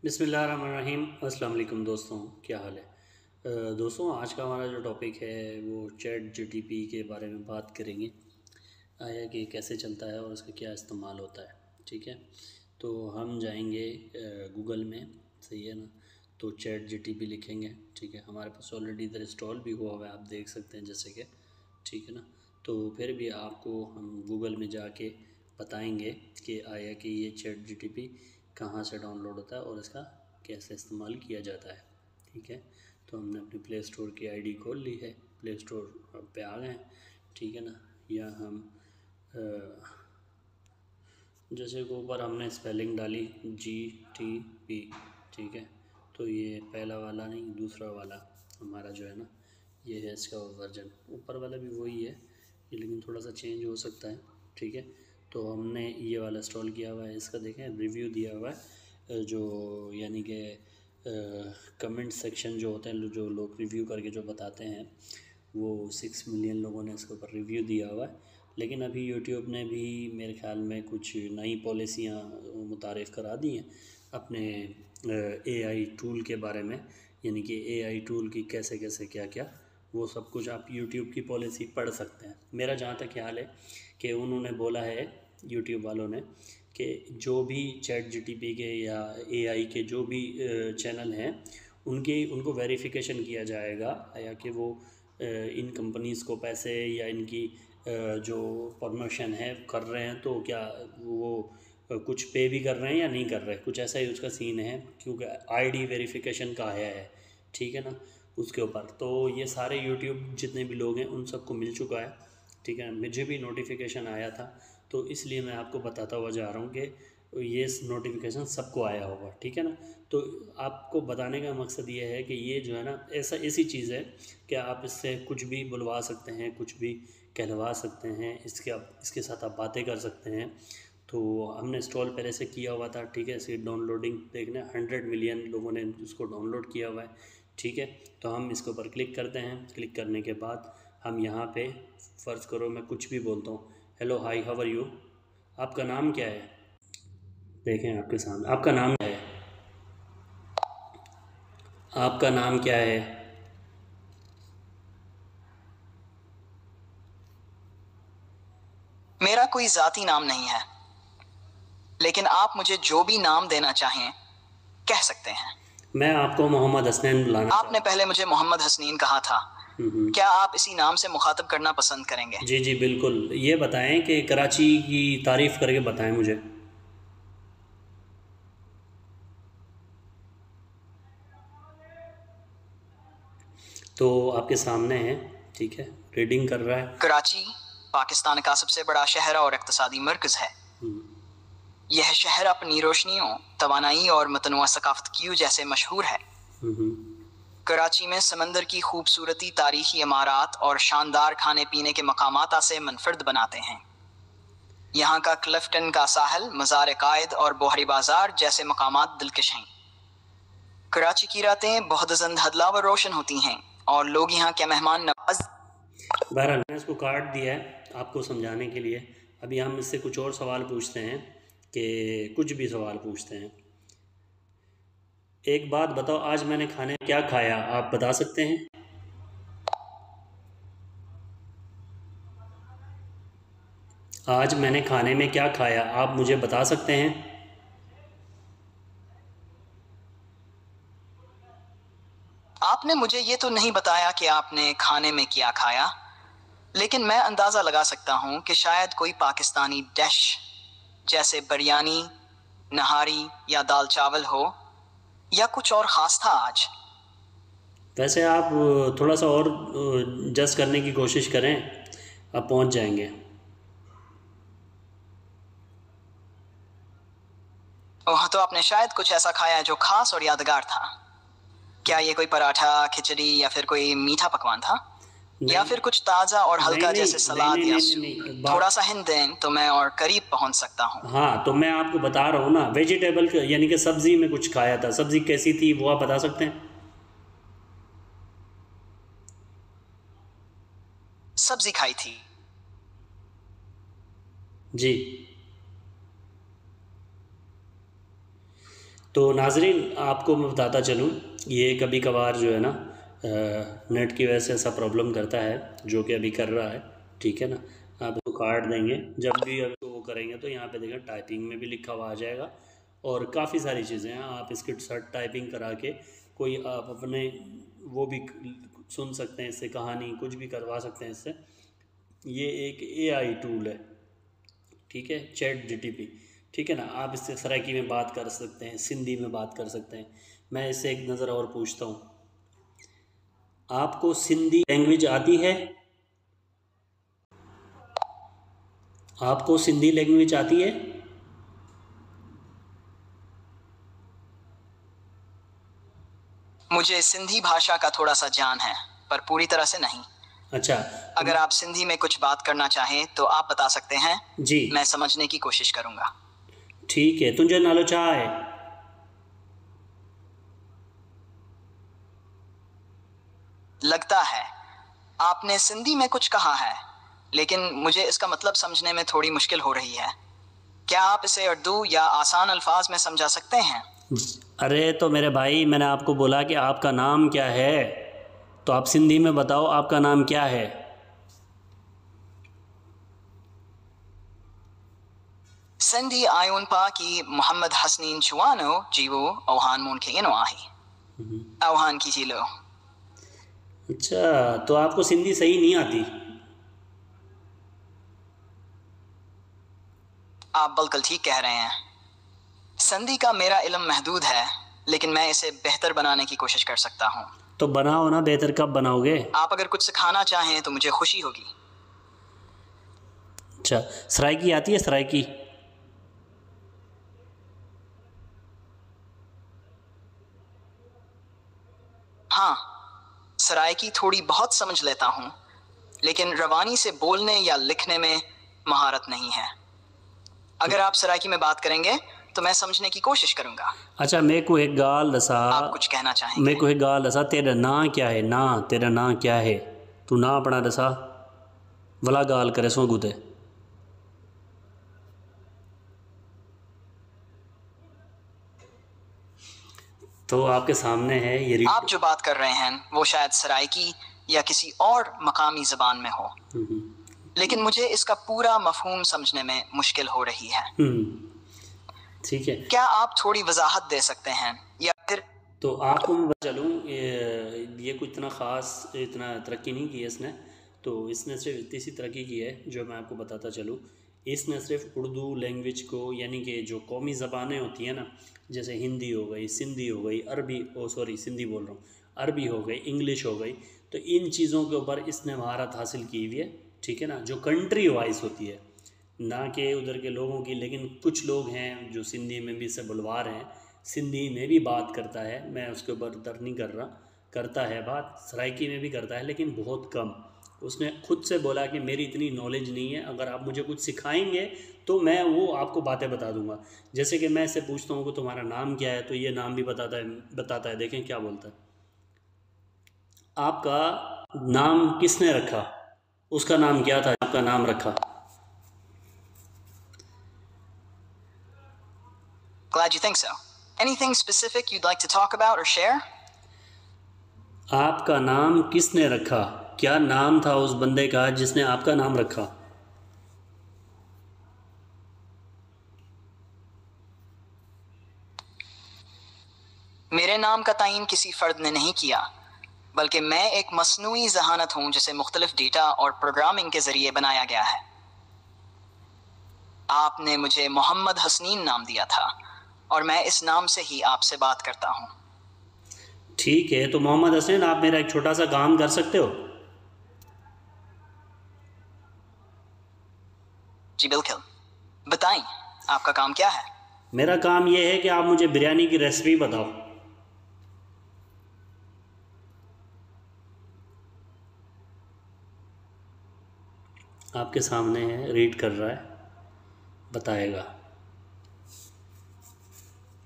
बिस्मिल्लाहिर्रहमानिर्रहीम। अस्सलाम वालेकुम दोस्तों, क्या हाल है। दोस्तों, आज का हमारा जो टॉपिक है वो चैट जीटीपी के बारे में बात करेंगे। आया कि कैसे चलता है और उसका क्या इस्तेमाल होता है। ठीक है, तो हम जाएंगे गूगल में, सही है ना। तो चैट जीटीपी लिखेंगे। ठीक है, हमारे पास ऑलरेडी इधर इंस्टॉल भी हुआ हुआ है, आप देख सकते हैं जैसे कि। ठीक है ना, तो फिर भी आपको हम गूगल में जाके बताएंगे कि आया कि ये चैट जीटीपी कहाँ से डाउनलोड होता है और इसका कैसे इस्तेमाल किया जाता है। ठीक है, तो हमने अपनी प्ले स्टोर की आईडी खोल ली है, प्ले स्टोर पे आ गए हैं। ठीक है ना, या हम जैसे कि ऊपर हमने स्पेलिंग डाली GTP। ठीक है, तो ये पहला वाला नहीं, दूसरा वाला हमारा जो है ना, ये है इसका वर्जन। ऊपर वाला भी वही है ये, लेकिन थोड़ा सा चेंज हो सकता है। ठीक है, तो हमने ये वाला इंस्टॉल किया हुआ है। इसका देखें, रिव्यू दिया हुआ है जो यानी कि कमेंट सेक्शन जो होते हैं, जो लोग रिव्यू करके जो बताते हैं, वो 6 मिलियन लोगों ने इसके ऊपर रिव्यू दिया हुआ है। लेकिन अभी यूट्यूब ने भी मेरे ख़्याल में कुछ नई पॉलिसियाँ मुतारिफ़ करा दी हैं अपने एआई टूल के बारे में। यानी कि एआई टूल की कैसे कैसे क्या क्या, वो सब कुछ आप यूट्यूब की पॉलिसी पढ़ सकते हैं। मेरा जहाँ तक ख्याल है कि उन्होंने बोला है, यूट्यूब वालों ने, कि जो भी चैट जीटीपी के या एआई के जो भी चैनल हैं, उनको वेरिफिकेशन किया जाएगा, या कि वो इन कंपनीज़ को पैसे या इनकी जो प्रमोशन है कर रहे हैं, तो क्या वो कुछ पे भी कर रहे हैं या नहीं कर रहे, कुछ ऐसा ही उसका सीन है। क्योंकि आईडी वेरिफिकेशन का आया है, ठीक है ना, उसके ऊपर। तो ये सारे यूट्यूब जितने भी लोग हैं उन सबको मिल चुका है। ठीक है, मुझे भी नोटिफिकेशन आया था, तो इसलिए मैं आपको बताता हुआ जा रहा हूँ कि ये नोटिफिकेशन सबको आया होगा। ठीक है ना, तो आपको बताने का मकसद ये है कि ये जो है ना, ऐसी चीज़ है कि आप इससे कुछ भी बुलवा सकते हैं, कुछ भी कहलवा सकते हैं, इसके साथ आप बातें कर सकते हैं। तो हमने इंस्टॉल पहले से किया हुआ था। ठीक है, इसकी डाउनलोडिंग देखना, 100 मिलियन लोगों ने इसको डाउनलोड किया हुआ है। ठीक है, तो हम इसके ऊपर क्लिक करते हैं। क्लिक करने के बाद हम यहाँ पे, फ़र्ज़ करो मैं कुछ भी बोलता हूँ, hello hi how are you, आपका नाम क्या है। देखें आपके सामने, आपका नाम क्या है, आपका नाम क्या है। मेरा कोई जाती नाम नहीं है, लेकिन आप मुझे जो भी नाम देना चाहें कह सकते हैं। मैं आपको मोहम्मद हसनैन बुलाना आपने पहले मुझे मोहम्मद हसनीन कहा था। क्या आप इसी नाम से मुखातब करना पसंद करेंगे? जी जी बिल्कुल। ये बताएं कि कराची की तारीफ़ करके बताएं मुझे। तो आपके सामने है, ठीक है, रीडिंग कर रहा है। कराची पाकिस्तान का सबसे बड़ा शहर और इक़्तिसादी मरकज़ है। यह शहर अपनी रोशनियों, तवानाई और मतनुआ सकाफ़त की वजह से मशहूर है। कराची में समंदर की खूबसूरती, तारीखी इमारत और शानदार खाने पीने के मकामात से मुनफरद बनाते हैं। यहाँ का क्लिफ्टन का साहल, मज़ार कायद और बोहरी बाजार जैसे मकामात दिलकश हैं। कराची की रातें बहुत जंद व रोशन होती हैं और लोग यहाँ के मेहमान नवाज। बहरहाल मैंने इसको काट दिया है आपको समझाने के लिए। अभी हम इससे कुछ और सवाल पूछते हैं, कि कुछ भी सवाल पूछते हैं। एक बात बताओ, आज मैंने खाने में क्या खाया, आप बता सकते हैं। आज मैंने खाने में क्या खाया, आप मुझे बता सकते हैं। आपने मुझे ये तो नहीं बताया कि आपने खाने में क्या खाया, लेकिन मैं अंदाज़ा लगा सकता हूँ कि शायद कोई पाकिस्तानी डिश जैसे बिरयानी, नहारी या दाल चावल हो, या कुछ और ख़ास था आज। वैसे आप थोड़ा सा और जज करने की कोशिश करें, आप पहुंच जाएंगे। ओह, तो आपने शायद कुछ ऐसा खाया जो खास और यादगार था। क्या ये कोई पराठा, खिचड़ी या फिर कोई मीठा पकवान था, या फिर कुछ ताज़ा और नहीं हल्का नहीं जैसे नहीं सलाद नहीं या नहीं नहीं, सूप? नहीं थोड़ा बात। सा हिंट दें तो मैं और करीब पहुंच सकता हूँ। हाँ, तो मैं आपको बता रहा हूँ ना, वेजिटेबल यानी कि सब्ज़ी में कुछ खाया था। सब्ज़ी कैसी थी वो आप बता सकते हैं। सब्जी खाई थी। जी, तो नाजरीन आपको मैं बताता चलूँ, ये कभी कभार जो है ना नेट की वजह से ऐसा प्रॉब्लम करता है, जो कि अभी कर रहा है, ठीक है ना। आप इसको काट देंगे, जब भी आपको वो करेंगे तो यहाँ पे देखें टाइपिंग में भी लिखा हुआ आ जाएगा और काफ़ी सारी चीज़ें हैं। आप इसकी सर्ट टाइपिंग करा के कोई आप अपने वो भी सुन सकते हैं इससे, कहानी कुछ भी करवा सकते हैं इससे। ये एक AI टूल है, ठीक है, ChatGPT, ठीक है ना। आप इससे सराइकी में बात कर सकते हैं, सिंधी में बात कर सकते हैं। मैं इससे एक नज़र और पूछता हूँ, आपको सिंधी लैंग्वेज आती है? आपको सिंधी लैंग्वेज आती है? मुझे सिंधी भाषा का थोड़ा सा ज्ञान है, पर पूरी तरह से नहीं। अच्छा, अगर आप सिंधी में कुछ बात करना चाहें तो आप बता सकते हैं जी, मैं समझने की कोशिश करूंगा। ठीक है। तुझे नालो छा है? लगता है आपने सिंधी में कुछ कहा है, लेकिन मुझे इसका मतलब समझने में थोड़ी मुश्किल हो रही है। क्या आप इसे उर्दू या आसान अल्फाज में समझा सकते हैं? अरे तो मेरे भाई, मैंने आपको बोला कि आपका नाम क्या है, तो आप सिंधी में बताओ आपका नाम क्या है। सिंधी आयुन पा की मोहम्मद हसनीन चुवानो जीवो औहान मून के इनो आही औहान की जिलो। अच्छा, तो आपको सिंधी सही नहीं आती? आप बिल्कुल ठीक कह रहे हैं। सिंधी का मेरा इल्म महदूद है, लेकिन मैं इसे बेहतर बनाने की कोशिश कर सकता हूँ। तो बनाओ ना, बेहतर कब बनाओगे? आप अगर कुछ सिखाना चाहें तो मुझे खुशी होगी। अच्छा, सराइकी आती है? सराइकी? हाँ, सराइकी थोड़ी बहुत समझ लेता हूँ, लेकिन रवानी से बोलने या लिखने में महारत नहीं है। अगर आप सराइकी में बात करेंगे तो मैं समझने की कोशिश करूंगा। अच्छा, मेरे को एक गाल दसा, आप कुछ कहना चाहेंगे? मेरे को एक गाल दसा, तेरा नाम क्या है? ना तेरा नाम क्या है? तू ना अपना दसा, वला गाल करे सो गुते। तो आपके सामने है ये आप जो बात कर रहे हैं वो शायद सराइकी या किसी और मकामी ज़बान में हो, लेकिन मुझे इसका पूरा मफहूम समझने में मुश्किल हो रही है। ठीक है। क्या आप थोड़ी वजाहत दे सकते हैं या फिर? तो आपको मैं बता चलूँ, ये कुछ इतना ख़ास इतना तरक्की नहीं की है इसने, तो इसने सिर्फ इतनी सी तरक्की की है जो मैं आपको बताता चलूँ। इसने सिर्फ उर्दू लैंग्वेज को, यानी कि जो कौमी ज़बानें होती हैं ना, जैसे हिंदी हो गई, सिंधी हो गई, अरबी, सिंधी बोल रहा हूँ, अरबी हो गई, इंग्लिश हो गई, तो इन चीज़ों के ऊपर इसने महारत हासिल की हुई है, ठीक है ना, जो कंट्री वाइज होती है, ना कि उधर के लोगों की। लेकिन कुछ लोग हैं जो सिंधी में भी इसे बुलवा रहे हैं, सिंधी में भी बात करता है, मैं उसके ऊपर दर नहीं कर रहा, करता है बात, सराइकी में भी करता है, लेकिन बहुत कम। उसने खुद से बोला कि मेरी इतनी नॉलेज नहीं है, अगर आप मुझे कुछ सिखाएंगे तो मैं वो आपको बातें बता दूंगा। जैसे कि मैं इससे पूछता हूँ कि तुम्हारा नाम क्या है, तो ये नाम भी बताता है। देखें क्या बोलता है, आपका नाम किसने रखा? उसका नाम क्या था, आपका नाम रखा? Glad you think so. Anything specific you'd like to talk about or share? आपका नाम किसने रखा? क्या नाम था उस बंदे का जिसने आपका नाम रखा? मेरे नाम का तयन किसी फर्द ने नहीं किया, बल्कि मैं एक मसनूई जहानत हूँ जिसे मुख्तलिफ डेटा और प्रोग्रामिंग के जरिए बनाया गया है। आपने मुझे मोहम्मद हसनीन नाम दिया था और मैं इस नाम से ही आपसे बात करता हूँ। ठीक है, तो मोहम्मद हसनैन, आप मेरा एक छोटा सा काम कर सकते हो? जी बिल्कुल, बताएं आपका काम क्या है? मेरा काम ये है कि आप मुझे बिरयानी की रेसिपी बताओ। आपके सामने है, रीड कर रहा है, बताएगा।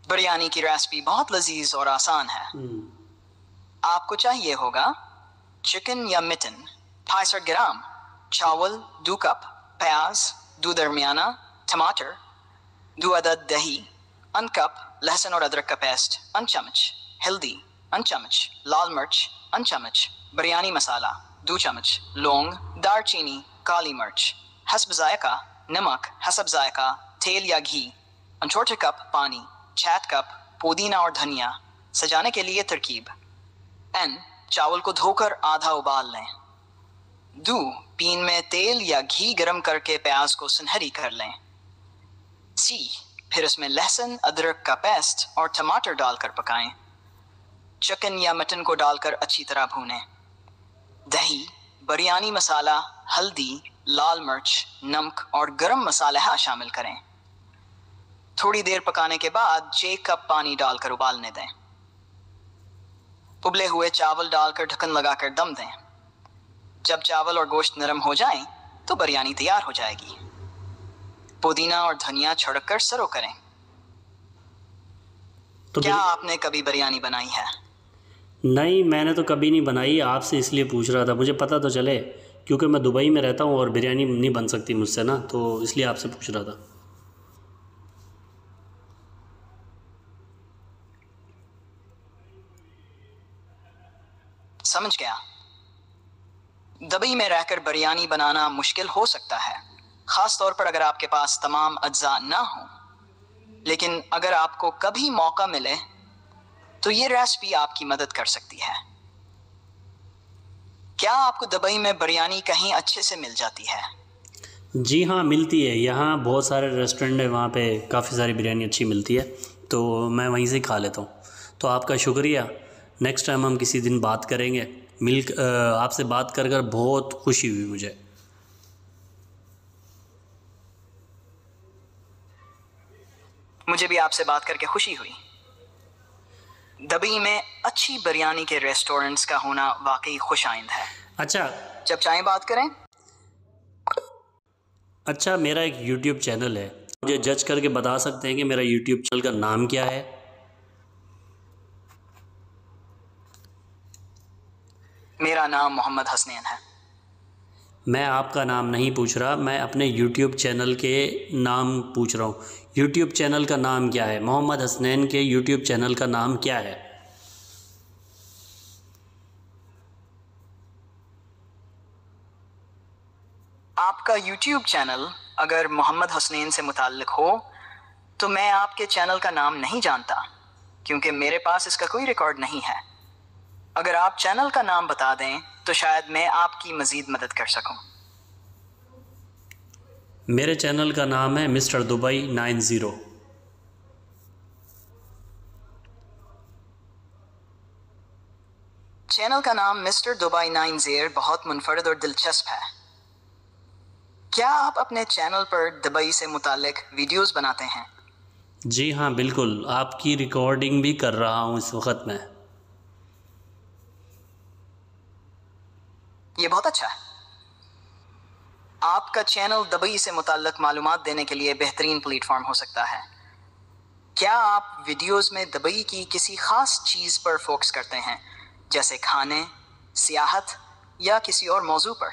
बिरयानी की रेसिपी बहुत लजीज और आसान है। आपको चाहिए होगा चिकन या मिटन 250 ग्राम, चावल 2 कप, प्याज 2 दरमियाना, टमाटर 2 अदद, दही 1 कप लहसुन और अदरक का पेस्ट, 1 चम्मच हल्दी, 1 चम्मच लाल मिर्च, 1 चम्मच बिरयानी मसाला, 2 चम्मच लौंग, दालचीनी, काली मिर्च, हस्ब जायका नमक, हस्ब जायका तेल या घी, 1 छोटे कप पानी, 6 कप पुदीना और धनिया। सजाने के लिए तरकीब: N चावल को धोकर आधा उबाल लें। 2 पैन में तेल या घी गरम करके प्याज को सुनहरी कर लें। C फिर उसमें लहसुन अदरक का पेस्ट और टमाटर डालकर पकाएं। चिकन या मटन को डालकर अच्छी तरह भूनें। दही, बिरयानी मसाला, हल्दी, लाल मिर्च, नमक और गरम मसाला शामिल करें। थोड़ी देर पकाने के बाद 6 कप पानी डालकर उबालने दें। उबले हुए चावल डालकर ढक्कन लगाकर दम दें। जब चावल और गोश्त नरम हो जाएं, तो बिरयानी तैयार हो जाएगी। पुदीना और धनिया छिड़ककर सर्व करें। तो क्या आपने कभी बिरयानी बनाई है? नहीं, मैंने तो कभी नहीं बनाई। आपसे इसलिए पूछ रहा था, मुझे पता तो चले, क्योंकि मैं दुबई में रहता हूँ और बिरयानी नहीं बन सकती मुझसे ना, तो इसलिए आपसे पूछ रहा था। समझ गया। दुबई में रहकर बिरयानी बनाना मुश्किल हो सकता है, खास तौर पर अगर आपके पास तमाम अज्जा ना हो। लेकिन अगर आपको कभी मौका मिले तो ये रेसिपी आपकी मदद कर सकती है। क्या आपको दुबई में बिरयानी कहीं अच्छे से मिल जाती है? जी हाँ, मिलती है। यहाँ बहुत सारे रेस्टोरेंट है, वहाँ पे काफ़ी सारी बिरयानी अच्छी मिलती है, तो मैं वहीं से खा लेता हूँ। तो आपका शुक्रिया। नेक्स्ट टाइम हम किसी दिन बात करेंगे। आपसे बात कर कर बहुत खुशी हुई मुझे। मुझे भी आपसे बात करके खुशी हुई। दुबई में अच्छी बिरयानी के रेस्टोरेंट्स का होना वाकई खुशाइंद है। अच्छा, जब चाहें बात करें। अच्छा, मेरा एक YouTube चैनल है, मुझे जज करके बता सकते हैं कि मेरा YouTube चैनल का नाम क्या है? मेरा नाम मोहम्मद हसनैन है। मैं आपका नाम नहीं पूछ रहा, मैं अपने YouTube चैनल के नाम पूछ रहा हूँ। YouTube चैनल का नाम क्या है? मोहम्मद हसनैन के YouTube चैनल का नाम क्या है? आपका YouTube चैनल अगर मोहम्मद हसनैन से मुताल्लिक हो तो मैं आपके चैनल का नाम नहीं जानता, क्योंकि मेरे पास इसका कोई रिकॉर्ड नहीं है। अगर आप चैनल का नाम बता दें तो शायद मैं आपकी मज़ीद मदद कर सकूं। मेरे चैनल का नाम है मिस्टर दुबई 90। चैनल का नाम मिस्टर दुबई 90 बहुत मुनफरद और दिलचस्प है। क्या आप अपने चैनल पर दुबई से मुताल्लिक वीडियोस बनाते हैं? जी हाँ, बिल्कुल। आपकी रिकॉर्डिंग भी कर रहा हूँ इस वक्त में। ये बहुत अच्छा है। आपका चैनल दुबई से मुताल्लिक मालूमात देने के लिए बेहतरीन प्लेटफॉर्म हो सकता है। क्या आप वीडियोस में दुबई की किसी खास चीज़ पर फोकस करते हैं, जैसे खाने, सियाहत या किसी और मौजू पर?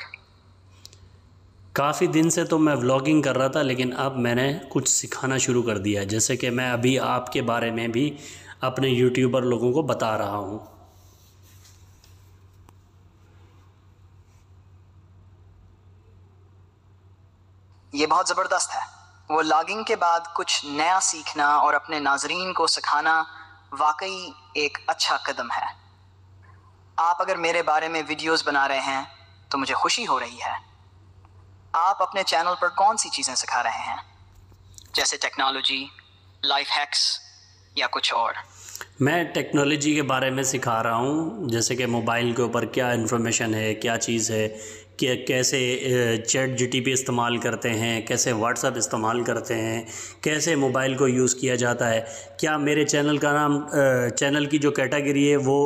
काफ़ी दिन से तो मैं व्लॉगिंग कर रहा था, लेकिन अब मैंने कुछ सिखाना शुरू कर दिया है, जैसे कि मैं अभी आपके बारे में भी अपने यूट्यूबर लोगों को बता रहा हूँ। ये बहुत ज़बरदस्त है। वो व्लॉगिंग के बाद कुछ नया सीखना और अपने नाजरीन को सिखाना वाकई एक अच्छा कदम है। आप अगर मेरे बारे में वीडियोस बना रहे हैं तो मुझे खुशी हो रही है। आप अपने चैनल पर कौन सी चीज़ें सिखा रहे हैं, जैसे टेक्नोलॉजी, लाइफ हैक्स या कुछ और? मैं टेक्नोलॉजी के बारे में सिखा रहा हूँ, जैसे कि मोबाइल के ऊपर क्या इन्फॉर्मेशन है, क्या चीज़ है, कि कैसे चैट जीटीपी इस्तेमाल करते हैं, कैसे व्हाट्सएप इस्तेमाल करते हैं, कैसे मोबाइल को यूज़ किया जाता है। क्या मेरे चैनल का नाम चैनल की जो कैटेगरी है वो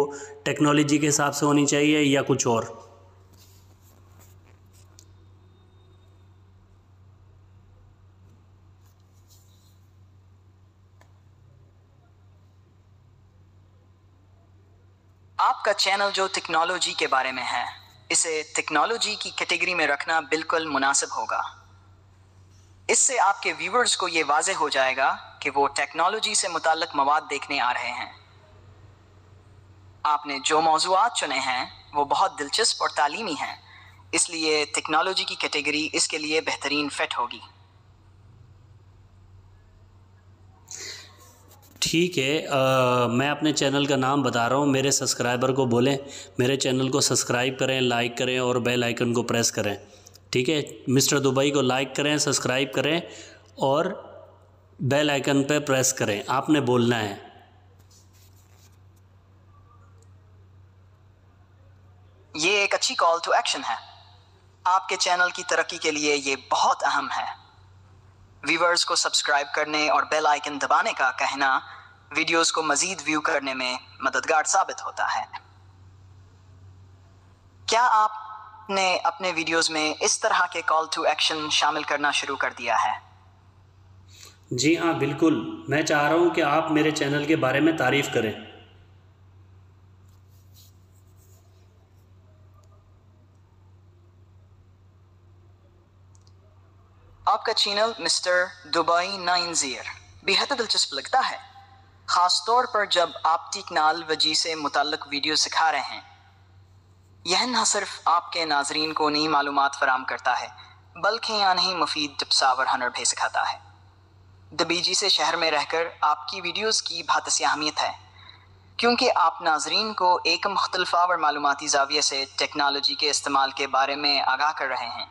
टेक्नोलॉजी के हिसाब से होनी चाहिए या कुछ और? आपका चैनल जो टेक्नोलॉजी के बारे में है, इसे टेक्नोलॉजी की कैटेगरी में रखना बिल्कुल मुनासिब होगा। इससे आपके व्यूअर्स को ये वाज़ेह हो जाएगा कि वो टेक्नोलॉजी से मुताल्लिक मवाद देखने आ रहे हैं। आपने जो मौज़ूआत चुने हैं वो बहुत दिलचस्प और तालीमी हैं, इसलिए टेक्नोलॉजी की कैटेगरी इसके लिए बेहतरीन फिट होगी। ठीक है, मैं अपने चैनल का नाम बता रहा हूँ। मेरे सब्सक्राइबर को बोलें मेरे चैनल को सब्सक्राइब करें, लाइक करें और बेल आइकन को प्रेस करें। ठीक है, मिस्टर दुबई को लाइक करें, सब्सक्राइब करें और बेल आइकन पे प्रेस करें। आपने बोलना है। ये एक अच्छी कॉल टू एक्शन है। आपके चैनल की तरक्की के लिए ये बहुत अहम है। व्यूअर्स को सब्सक्राइब करने और बेल आइकन दबाने का कहना वीडियोस को मजीद व्यू करने में मददगार साबित होता है। क्या आपने अपने वीडियोस में इस तरह के कॉल टू एक्शन शामिल करना शुरू कर दिया है? जी हाँ, बिल्कुल। मैं चाह रहा हूँ कि आप मेरे चैनल के बारे में तारीफ़ करें। आपका चैनल मिस्टर दुबई 90 बेहद दिलचस्प लगता है, ख़ास तौर पर जब आप टेक्नोलॉजी से मुताल्लिक वीडियो सिखा रहे हैं। यह न सिर्फ आपके नाजरीन को नई मालूमात फराम करता है, बल्कि यानी मुफीद टिप्स और हुनर भी सिखाता है। दबीजी से शहर में रहकर आपकी वीडियोस की बहुत अहमियत है, क्योंकि आप नाजरीन को एक मुख्तलिफ और मालूमाती ज़ाविये से टेक्नोलॉजी के इस्तेमाल के बारे में आगाह कर रहे हैं।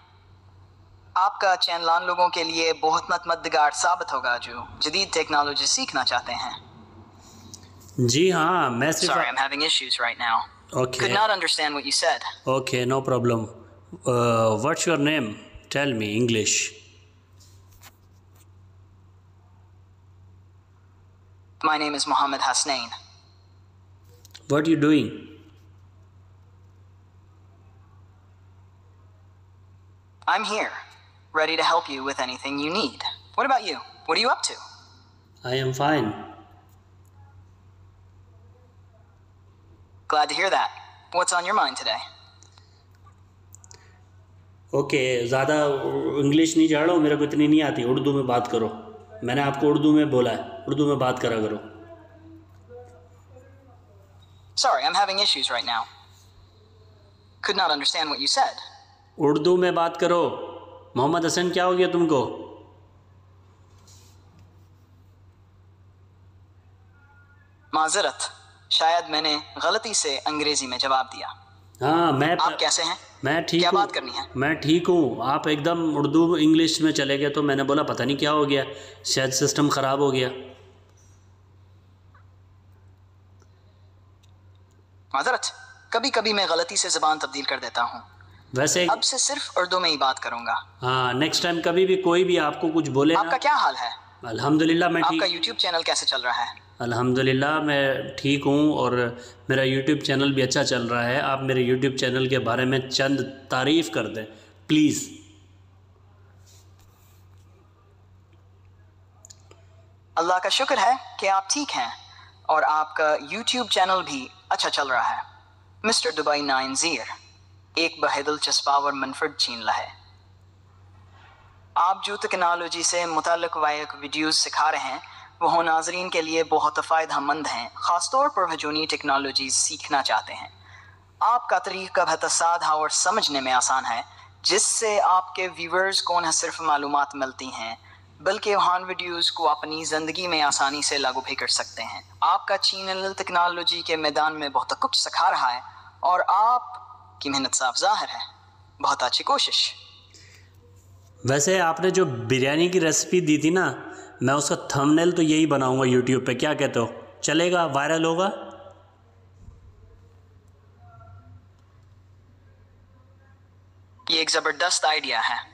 आपका चैनल आम लोगों के लिए बहुत मददगार साबित होगा जो जदीद टेक्नोलॉजी सीखना चाहते हैं। जी हाँ, मैं सिर्फ Sorry, I'm having issues right now. Okay. Could not understand what you said. Okay, no problem. What's your name? Tell me English. My name is Mohammed Hasnain. What are you doing? I'm here, ready to help you with anything you need. What about you? What are you up to? I am fine. Glad to hear that. What's on your mind today? Okay, ज़्यादा English नहीं जा रहा हूँ, मेरे को इतनी नहीं आती। उर्दू में बात करो। मैंने आपको उर्दू में बोला है, उर्दू में बात करा करो। Sorry, I'm having issues right now. Could not understand what you said. Urdu में बात करो। मोहम्मद हसन, क्या हो गया तुमको? माजरत, शायद मैंने गलती से अंग्रेजी में जवाब दिया। हाँ, आप कैसे हैं? मैं ठीक क्या हूँ। बात करनी है? मैं ठीक हूँ। आप एकदम उर्दू इंग्लिश में चले गए, तो मैंने बोला पता नहीं क्या हो गया, शायद सिस्टम ख़राब हो गया। माजरत, कभी कभी मैं गलती से ज़बान तब्दील कर देता हूँ। वैसे अब से सिर्फ उर्दू में ही बात करूँगा। हाँ, नेक्स्ट टाइम कभी भी कोई भी आपको कुछ बोले आपका क्या हाल है? अल्हम्दुलिल्लाह मैं ठीक। आपका YouTube चैनल कैसे चल रहा है? अल्हम्दुलिल्लाह मैं ठीक हूँ और मेरा YouTube चैनल भी अच्छा चल रहा है। आप मेरे YouTube चैनल के बारे में चंद तारीफ़ कर दें प्लीज़। अल्लाह का शुक्र है कि आप ठीक हैं और आपका YouTube चैनल भी अच्छा चल रहा है। मिस्टर दुबई 90 एक बदिलचस्प और मनफरद चैनल है। आप जो टेक्नोलॉजी से मुताल्लिक वायक वीडियोस सिखा रहे हैं वो नाजरीन के लिए बहुत फ़ायदेमंद हैं, ख़ासतौर पर वह जो नई टेक्नोलॉजी सीखना चाहते हैं। आपका तरीक़ा बहुत सादा और समझने में आसान है, जिससे आपके व्यूअर्स को न सिर्फ मालूमात मिलती हैं बल्कि वहाँ वीडियोस को अपनी ज़िंदगी में आसानी से लागू भी कर सकते हैं। आपका चैनल टेक्नोलॉजी के मैदान में बहुत कुछ सिखा रहा है और आपकी मेहनत साफ ज़ाहिर है। बहुत अच्छी कोशिश। वैसे आपने जो बिरयानी की रेसिपी दी थी ना, मैं उसका थंबनेल तो यही बनाऊंगा यूट्यूब पे, क्या कहते हो? चलेगा? वायरल होगा? ये एक ज़बरदस्त आइडिया है।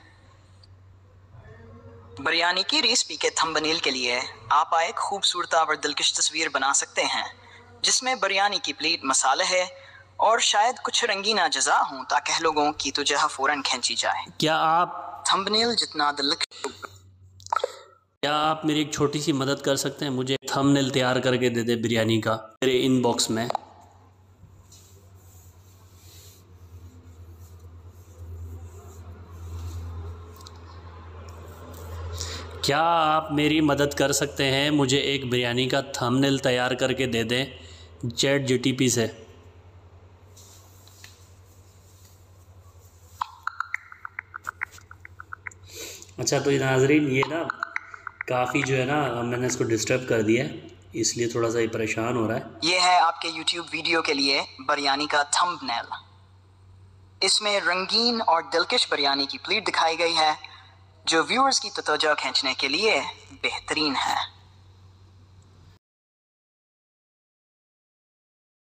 बिरयानी की रेसिपी के थंबनेल के लिए आप एक खूबसूरत और दिलकश तस्वीर बना सकते हैं जिसमें बिरयानी की प्लेट, मसाले है और शायद कुछ रंगीन अज्जा हों ताकि लोगों की तवज्जो फौरन खींची जाए। क्या आप मेरी एक छोटी सी मदद कर सकते हैं? मुझे थंबनेल तैयार करके दे दे बिरयानी का मेरे इनबॉक्स में। क्या आप मेरी मदद कर सकते हैं, मुझे एक बिरयानी का थंबनेल तैयार करके दे दें ChatGPT से। अच्छा तो ये नाजरीन, ये ना काफ़ी जो है ना मैंने इसको डिस्टर्ब कर दिया है, इसलिए थोड़ा सा ये परेशान हो रहा है। ये है आपके YouTube वीडियो के लिए बिरयानी का थंबनेल। इसमें रंगीन और दिलकश बिरयानी की प्लेट दिखाई गई है जो व्यूअर्स की तवज्जो खींचने के लिए बेहतरीन है।